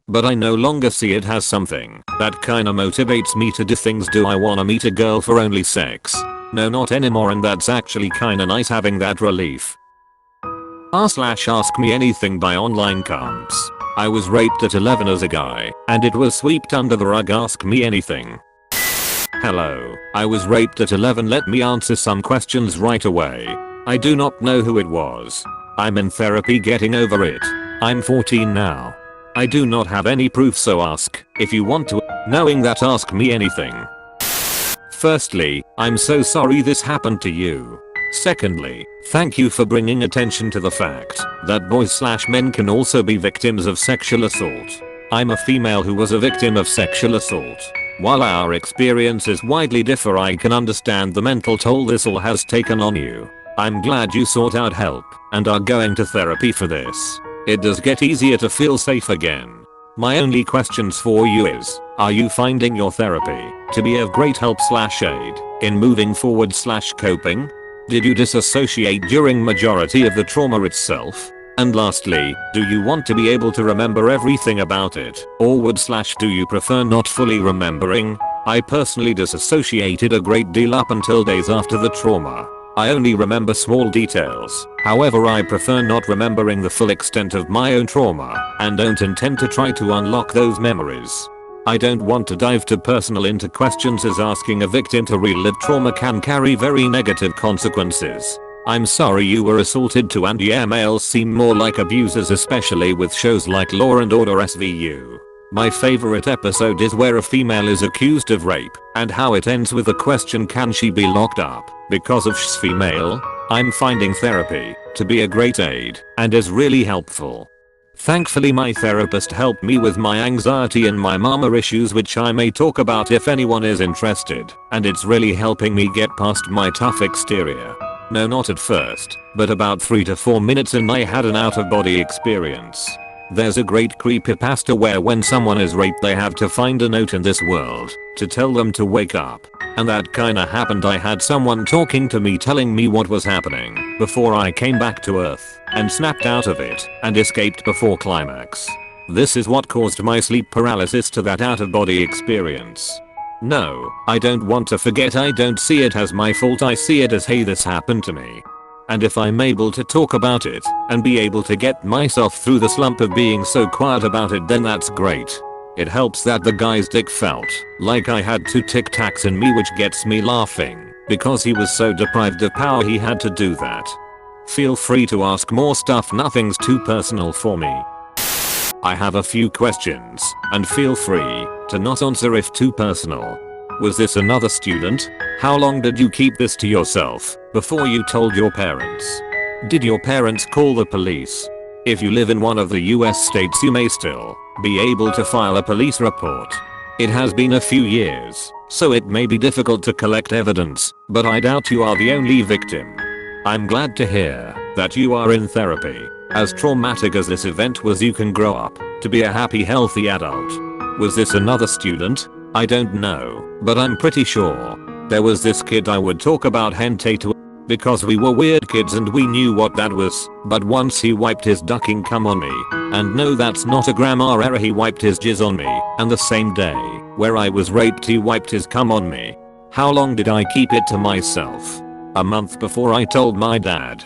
but I no longer see it as something that kinda motivates me to do things. Do I wanna meet a girl for only sex? No, not anymore, and that's actually kinda nice having that relief. r/AskMeAnything by online comps. I was raped at 11 as a guy, and it was swept under the rug. Ask me anything. Hello, I was raped at 11. Let me answer some questions right away. I do not know who it was. I'm in therapy getting over it. I'm 14 now. I do not have any proof, so ask if you want to. Knowing that, ask me anything. Firstly, I'm so sorry this happened to you. Secondly, thank you for bringing attention to the fact that boys/men can also be victims of sexual assault. I'm a female who was a victim of sexual assault. While our experiences widely differ, I can understand the mental toll this all has taken on you. I'm glad you sought out help and are going to therapy for this. It does get easier to feel safe again. My only questions for you is, are you finding your therapy to be of great help/aid in moving forward/coping? Did you disassociate during majority of the trauma itself? And lastly, do you want to be able to remember everything about it, or would/do you prefer not fully remembering? I personally disassociated a great deal up until days after the trauma. I only remember small details. However, I prefer not remembering the full extent of my own trauma and don't intend to try to unlock those memories. I don't want to dive too personal into questions, as asking a victim to relive trauma can carry very negative consequences. I'm sorry you were assaulted too, and yeah, males seem more like abusers, especially with shows like Law and Order SVU. My favorite episode is where a female is accused of rape and how it ends with the question, can she be locked up because of she's female? I'm finding therapy to be a great aid and is really helpful. Thankfully, my therapist helped me with my anxiety and my mama issues, which I may talk about if anyone is interested, and it's really helping me get past my tough exterior. No, not at first, but about 3 to 4 minutes in I had an out-of-body experience. There's a great creepypasta where when someone is raped they have to find a note in this world to tell them to wake up. And that kinda happened. I had someone talking to me, telling me what was happening before I came back to Earth and snapped out of it and escaped before climax. This is what caused my sleep paralysis to that out-of-body experience. No, I don't want to forget. I don't see it as my fault. I see it as, hey, this happened to me. And if I'm able to talk about it and be able to get myself through the slump of being so quiet about it, then that's great. It helps that the guy's dick felt like I had 2 Tic Tacs in me, which gets me laughing because he was so deprived of power he had to do that. Feel free to ask more stuff, nothing's too personal for me. I have a few questions, and feel free to not answer if too personal. Was this another student? How long did you keep this to yourself before you told your parents? Did your parents call the police? If you live in one of the US states, you may still be able to file a police report. It has been a few years, so it may be difficult to collect evidence, but I doubt you are the only victim. I'm glad to hear that you are in therapy. As traumatic as this event was, you can grow up to be a happy, healthy adult. Was this another student? I don't know, but I'm pretty sure. There was this kid I would talk about hentai to because we were weird kids and we knew what that was, but once he wiped his ducking cum on me, and no, that's not a grammar error, he wiped his jizz on me, and the same day where I was raped he wiped his cum on me. How long did I keep it to myself? A month before I told my dad.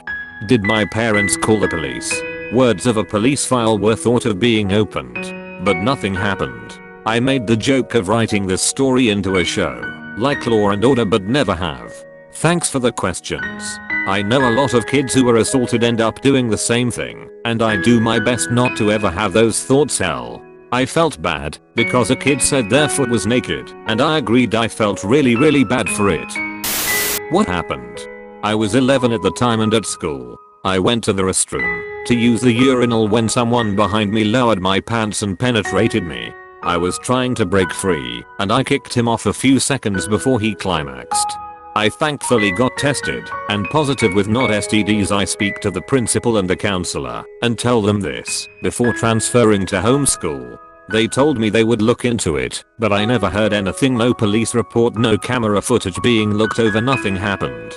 Did my parents call the police? Words of a police file were thought of being opened, but nothing happened. I made the joke of writing this story into a show like Law and Order, but never have. Thanks for the questions. I know a lot of kids who were assaulted end up doing the same thing, and I do my best not to ever have those thoughts. Hell, I felt bad because a kid said their foot was naked, and I agreed. I felt really bad for it. What happened? I was 11 at the time, and at school, I went to the restroom to use the urinal when someone behind me lowered my pants and penetrated me. I was trying to break free, and I kicked him off a few seconds before he climaxed. I thankfully got tested and positive with not STDs. I speak to the principal and the counselor and tell them this before transferring to homeschool. They told me they would look into it, but I never heard anything. No police report, no camera footage being looked over, nothing happened.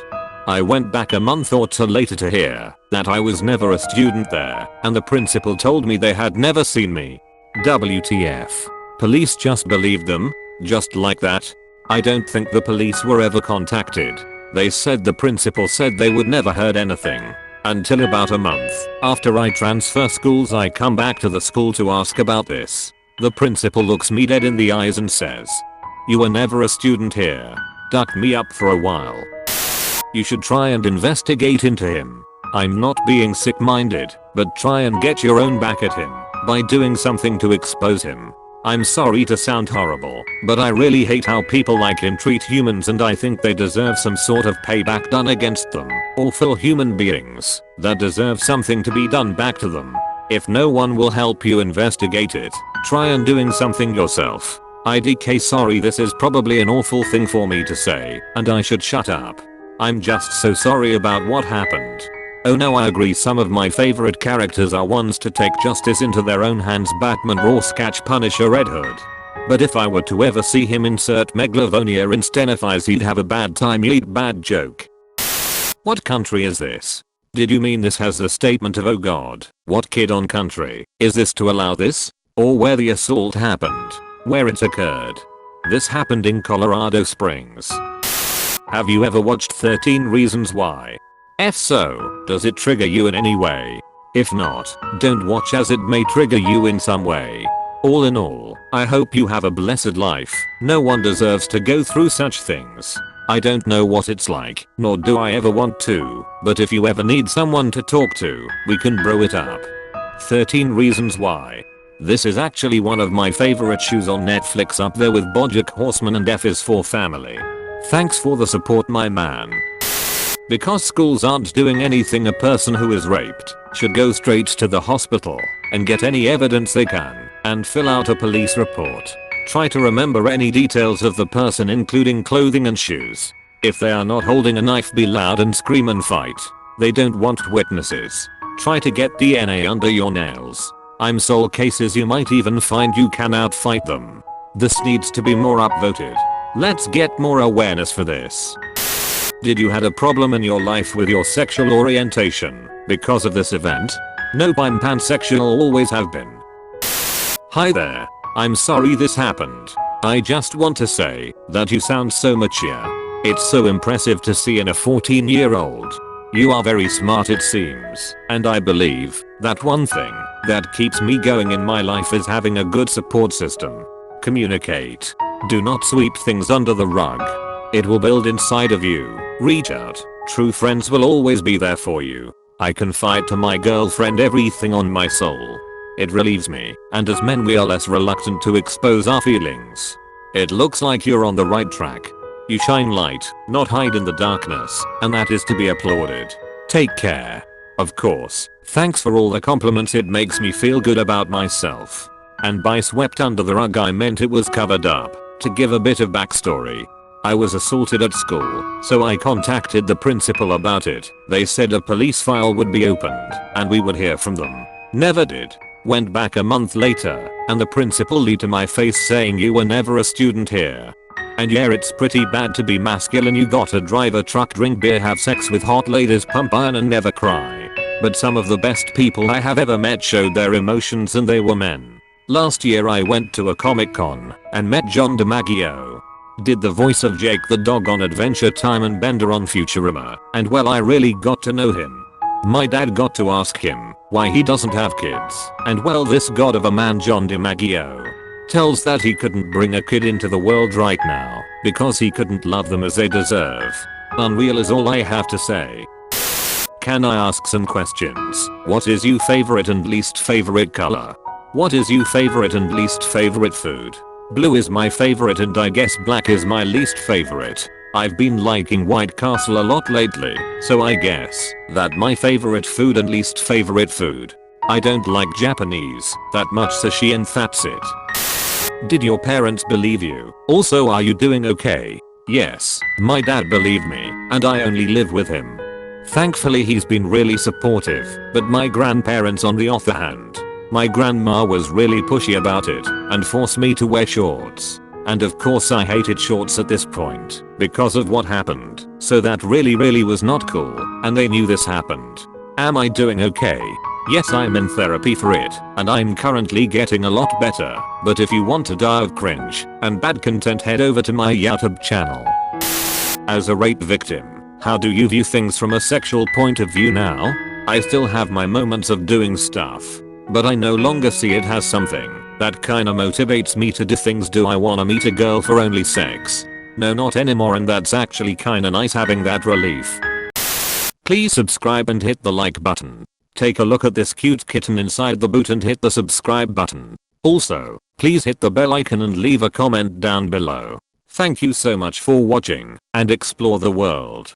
I went back a month or two later to hear that I was never a student there, and the principal told me they had never seen me. WTF. Police just believed them? Just like that? I don't think the police were ever contacted. They said the principal said they would never heard anything. Until about a month after I transfer schools, I come back to the school to ask about this. The principal looks me dead in the eyes and says, "You were never a student here." Ducked me up for a while. You should try and investigate into him. I'm not being sick-minded, but try and get your own back at him by doing something to expose him. I'm sorry to sound horrible, but I really hate how people like him treat humans, and I think they deserve some sort of payback done against them. Awful human beings that deserve something to be done back to them. If no one will help you investigate it, try and doing something yourself. IDK, sorry, this is probably an awful thing for me to say, and I should shut up. I'm just so sorry about what happened. Oh no, I agree, some of my favorite characters are ones to take justice into their own hands: Batman, Rorschach, Punisher, Red Hood. But if I were to ever see him insert Megalavonia in Stenifies, he'd have a bad time. Yeet, bad joke. What country is this? Did you mean this has the statement of "oh god, what kid on country is this to allow this?" Or where the assault happened? Where it occurred? This happened in Colorado Springs. Have you ever watched 13 Reasons Why? If so, does it trigger you in any way? If not, don't watch, as it may trigger you in some way. All in all, I hope you have a blessed life. No one deserves to go through such things. I don't know what it's like, nor do I ever want to, but if you ever need someone to talk to, we can bro it up. 13 Reasons Why. This is actually one of my favorite shows on Netflix, up there with BoJack Horseman and F is for Family. Thanks for the support, my man. Because schools aren't doing anything, a person who is raped should go straight to the hospital and get any evidence they can and fill out a police report. Try to remember any details of the person, including clothing and shoes. If they are not holding a knife, be loud and scream and fight. They don't want witnesses. Try to get DNA under your nails. I'm soul cases you might even find you can outfight them. This needs to be more upvoted. Let's get more awareness for this. Did you had a problem in your life with your sexual orientation because of this event? Nope, I'm pansexual, always have been. Hi there. I'm sorry this happened. I just want to say that you sound so mature. It's so impressive to see in a 14-year-old. You are very smart, it seems, and I believe that one thing that keeps me going in my life is having a good support system. Communicate. Do not sweep things under the rug. It will build inside of you. Reach out. True friends will always be there for you. I confide to my girlfriend everything on my soul. It relieves me, and as men we are less reluctant to expose our feelings. It looks like you're on the right track. You shine light, not hide in the darkness, and that is to be applauded. Take care. Of course, thanks for all the compliments, it makes me feel good about myself. And by swept under the rug, I meant it was covered up. To give a bit of backstory. I was assaulted at school, so I contacted the principal about it. They said a police file would be opened, and we would hear from them. Never did. Went back a month later, and the principal lied to my face saying you were never a student here. And yeah, it's pretty bad to be masculine. You gotta drive a truck, drink beer, have sex with hot ladies, pump iron and never cry. But some of the best people I have ever met showed their emotions, and they were men. Last year I went to a Comic Con and met John DiMaggio. Did the voice of Jake the dog on Adventure Time and Bender on Futurama, and well, I really got to know him. My dad got to ask him why he doesn't have kids, and well, this god of a man John DiMaggio tells that he couldn't bring a kid into the world right now because he couldn't love them as they deserve. Unreal is all I have to say. Can I ask some questions? What is your favorite and least favorite color? What is your favorite and least favorite food? Blue is my favorite and I guess black is my least favorite. I've been liking White Castle a lot lately, so I guess that my favorite food and least favorite food. I don't like Japanese that much, sushi, and that's it. Did your parents believe you? Also, are you doing okay? Yes, my dad believed me, and I only live with him. Thankfully he's been really supportive, but my grandparents on the other hand. My grandma was really pushy about it and forced me to wear shorts. And of course I hated shorts at this point because of what happened, so that really was not cool, and they knew this happened. Am I doing okay? Yes, I'm in therapy for it, and I'm currently getting a lot better, but if you want to die of cringe and bad content, head over to my YouTube channel. As a rape victim, how do you view things from a sexual point of view now? I still have my moments of doing stuff, but I no longer see it as something that kinda motivates me to do things. Do I wanna meet a girl for only sex? No, not anymore, and that's actually kinda nice having that relief. Please subscribe and hit the like button. Take a look at this cute kitten inside the boot and hit the subscribe button. Also, please hit the bell icon and leave a comment down below. Thank you so much for watching, and explore the world.